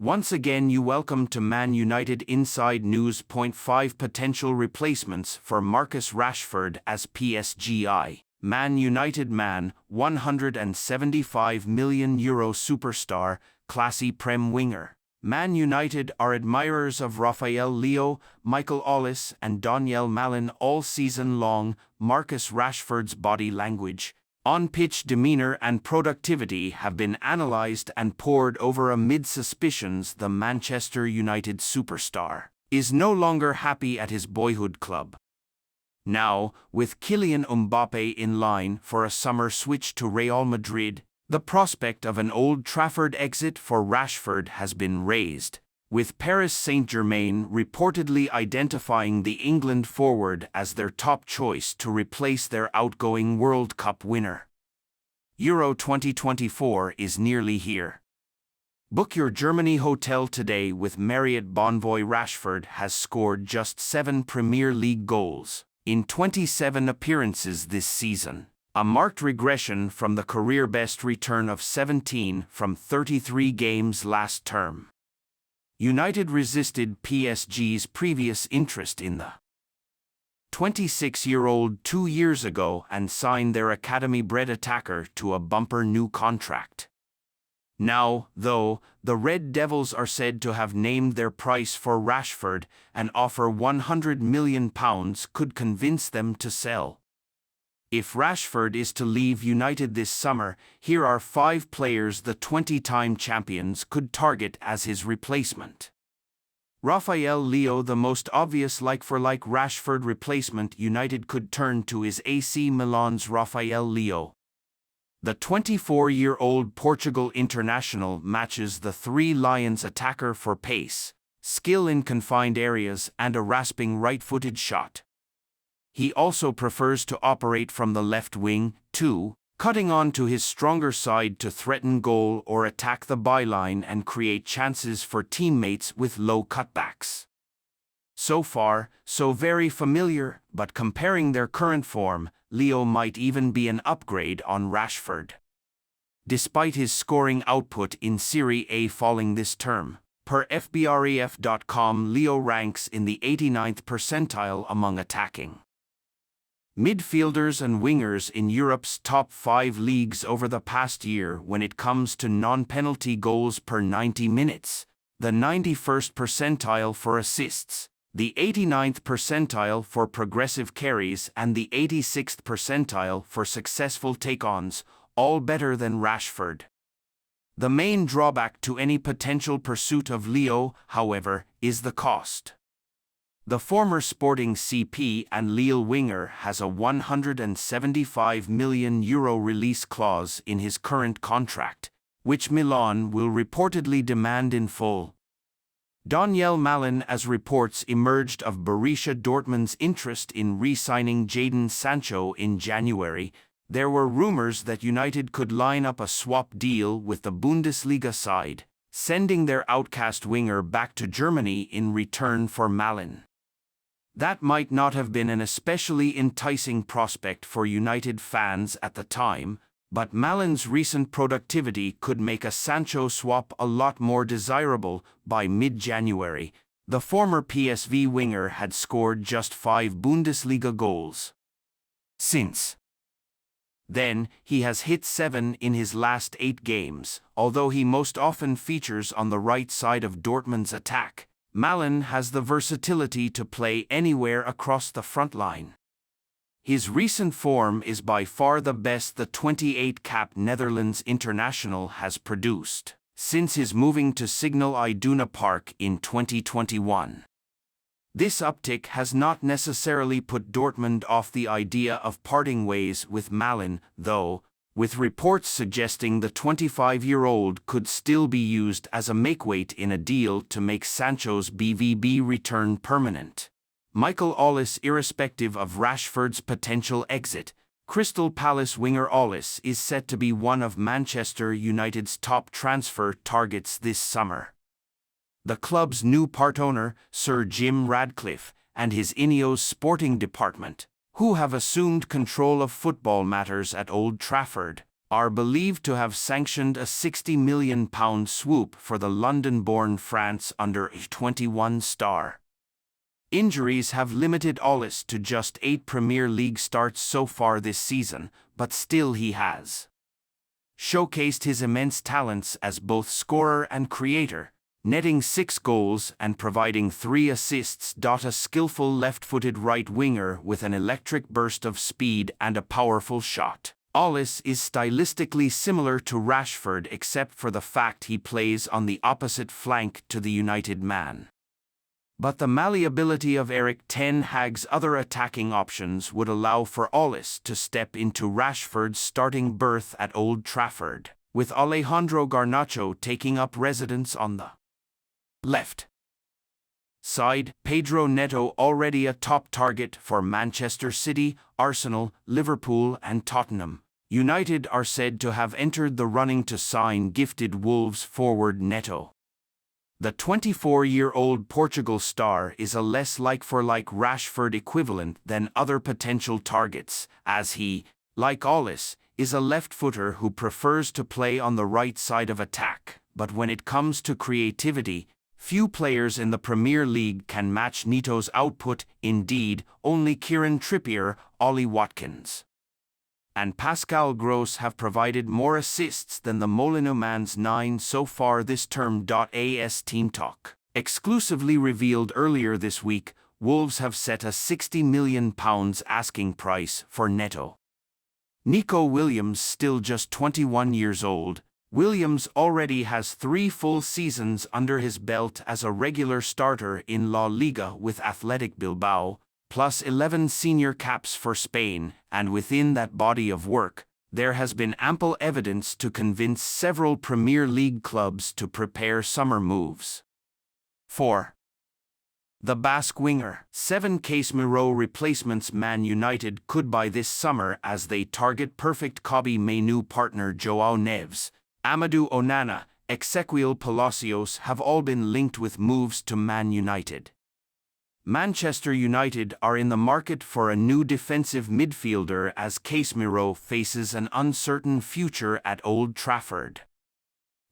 Once again you welcome to Man United Inside News. 5 potential replacements for Marcus Rashford as PSG. Man United man, €175 million superstar, classy Prem winger. Man United are admirers of Rafael Leo, Michael Ollis and Daniel Malen all season long. Marcus Rashford's body language, on-pitch demeanor and productivity have been analysed and pored over amid suspicions the Manchester United superstar is no longer happy at his boyhood club. Now, with Kylian Mbappé in line for a summer switch to Real Madrid, the prospect of an Old Trafford exit for Rashford has been raised, with Paris Saint-Germain reportedly identifying the England forward as their top choice to replace their outgoing World Cup winner. Euro 2024 is nearly here. Book your Germany hotel today with Marriott Bonvoy. Rashford has scored just 7 Premier League goals in 27 appearances this season, a marked regression from the career-best return of 17 from 33 games last term. United resisted PSG's previous interest in the 26-year-old 2 years ago and signed their academy-bred attacker to a bumper new contract. Now, though, the Red Devils are said to have named their price for Rashford, an offer £100 million could convince them to sell. If Rashford is to leave United this summer, here are 5 players the 20-time champions could target as his replacement. Rafael Leo. The most obvious like-for-like Rashford replacement United could turn to is AC Milan's Rafael Leo. The 24-year-old Portugal international matches the Three Lions attacker for pace, skill in confined areas and a rasping right-footed shot. He also prefers to operate from the left wing, too, cutting on to his stronger side to threaten goal or attack the byline and create chances for teammates with low cutbacks. So far, so very familiar, but comparing their current form, Leo might even be an upgrade on Rashford. Despite his scoring output in Serie A falling this term, per FBref.com, Leo ranks in the 89th percentile among attacking midfielders and wingers in Europe's top 5 leagues over the past year when it comes to non-penalty goals per 90 minutes, the 91st percentile for assists, the 89th percentile for progressive carries and the 86th percentile for successful take-ons, all better than Rashford. The main drawback to any potential pursuit of Leo, however, is the cost. The former Sporting CP and Lille winger has a €175 million release clause in his current contract, which Milan will reportedly demand in full. Daniel Malen. As reports emerged of Borussia Dortmund's interest in re-signing Jadon Sancho in January, there were rumors that United could line up a swap deal with the Bundesliga side, sending their outcast winger back to Germany in return for Malen. That might not have been an especially enticing prospect for United fans at the time, but Malen's recent productivity could make a Sancho swap a lot more desirable. By mid-January, the former PSV winger had scored just 5 Bundesliga goals. Since then, he has hit 7 in his last 8 games, although he most often features on the right side of Dortmund's attack. Malen has the versatility to play anywhere across the front line. His recent form is by far the best the 28-cap Netherlands international has produced since his moving to Signal Iduna Park in 2021. This uptick has not necessarily put Dortmund off the idea of parting ways with Malen, though, with reports suggesting the 25-year-old could still be used as a makeweight in a deal to make Sancho's BVB return permanent. Michael Ollis. Irrespective of Rashford's potential exit, Crystal Palace winger Ollis is set to be one of Manchester United's top transfer targets this summer. The club's new part-owner, Sir Jim Radcliffe, and his Ineos sporting department, who have assumed control of football matters at Old Trafford, are believed to have sanctioned a £60 million swoop for the London-born France under-21 star. Injuries have limited Ollis to just 8 Premier League starts so far this season, but still he has showcased his immense talents as both scorer and creator, netting 6 goals and providing 3 assists. A skillful left-footed right winger with an electric burst of speed and a powerful shot. Ollis is stylistically similar to Rashford except for the fact he plays on the opposite flank to the United man. But the malleability of Erik ten Hag's other attacking options would allow for Ollis to step into Rashford's starting berth at Old Trafford, with Alejandro Garnacho taking up residence on the left side. Pedro Neto, already a top target for Manchester City, Arsenal, Liverpool and Tottenham United, are said to have entered the running to sign gifted Wolves forward Neto. The 24-year-old Portugal star is a less like-for-like Rashford equivalent than other potential targets, as he, like Ollis, is a left-footer who prefers to play on the right side of attack. But when it comes to creativity, few players in the Premier League can match Neto's output. Indeed, only Kieran Trippier, Ollie Watkins and Pascal Gross have provided more assists than the Molyneux man's 9 so far this term. As Team Talk exclusively revealed earlier this week, Wolves have set a £60 million asking price for Neto. Nico Williams, still just 21 years old, Williams already has 3 full seasons under his belt as a regular starter in La Liga with Athletic Bilbao, plus 11 senior caps for Spain, and within that body of work, there has been ample evidence to convince several Premier League clubs to prepare summer moves. 4. The Basque winger. 7 Casemiro replacements Man United could buy this summer as they target perfect Kobbie Mainoo partner Joao Neves, Amadou Onana, Ezequiel Palacios have all been linked with moves to Man United. Manchester United are in the market for a new defensive midfielder as Casemiro faces an uncertain future at Old Trafford.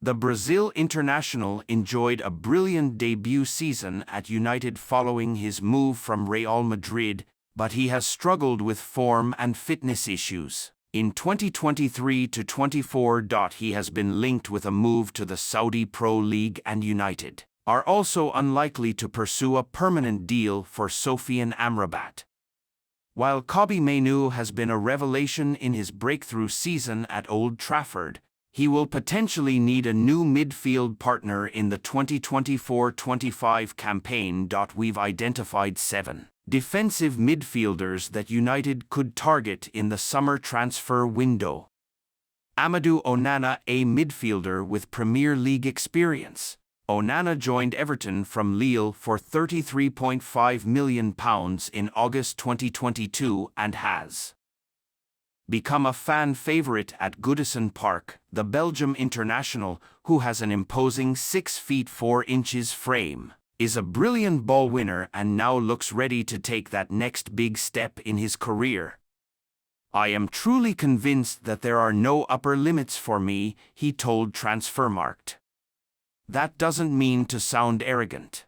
The Brazil international enjoyed a brilliant debut season at United following his move from Real Madrid, but he has struggled with form and fitness issues. In 2023-24, he has been linked with a move to the Saudi Pro League, and United are also unlikely to pursue a permanent deal for Sofiane Amrabat. While Kobbie Mainoo has been a revelation in his breakthrough season at Old Trafford, he will potentially need a new midfield partner in the 2024-25 campaign. We've identified 7 defensive midfielders that United could target in the summer transfer window. Amadou Onana, a midfielder with Premier League experience. Onana joined Everton from Lille for £33.5 million in August 2022 and has become a fan favourite at Goodison Park. The Belgium international, who has an imposing 6 feet 4 inches frame, is a brilliant ball winner and now looks ready to take that next big step in his career. "I am truly convinced that there are no upper limits for me," he told Transfermarkt. "That doesn't mean to sound arrogant.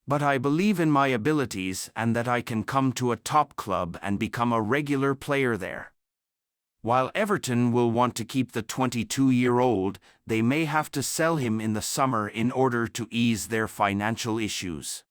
But I believe in my abilities and that I can come to a top club and become a regular player there." While Everton will want to keep the 22-year-old, they may have to sell him in the summer in order to ease their financial issues.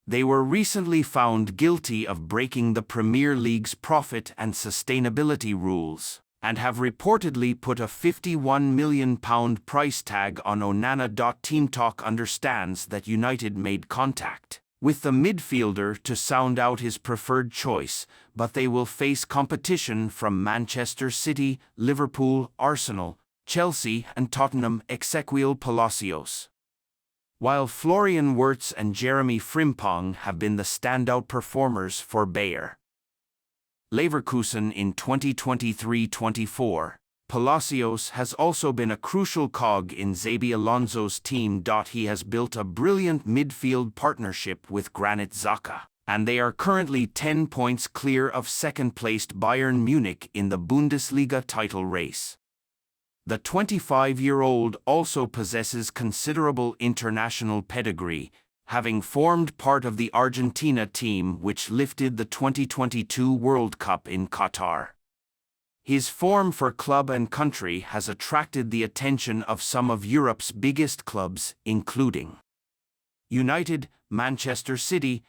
They were recently found guilty of breaking the Premier League's profit and sustainability rules, and have reportedly put a £51 million price tag on Onana. Team Talk understands that United made contact with the midfielder to sound out his preferred choice, but they will face competition from Manchester City, Liverpool, Arsenal, Chelsea and Tottenham. Ezequiel Palacios. While Florian Wirtz and Jeremy Frimpong have been the standout performers for Bayer Leverkusen in 2023-24, Palacios has also been a crucial cog in Xabi Alonso's team. He has built a brilliant midfield partnership with Granit Xhaka and they are currently 10 points clear of second-placed Bayern Munich in the Bundesliga title race. The 25-year-old also possesses considerable international pedigree, having formed part of the Argentina team which lifted the 2022 World Cup in Qatar. His form for club and country has attracted the attention of some of Europe's biggest clubs, including United, Manchester City,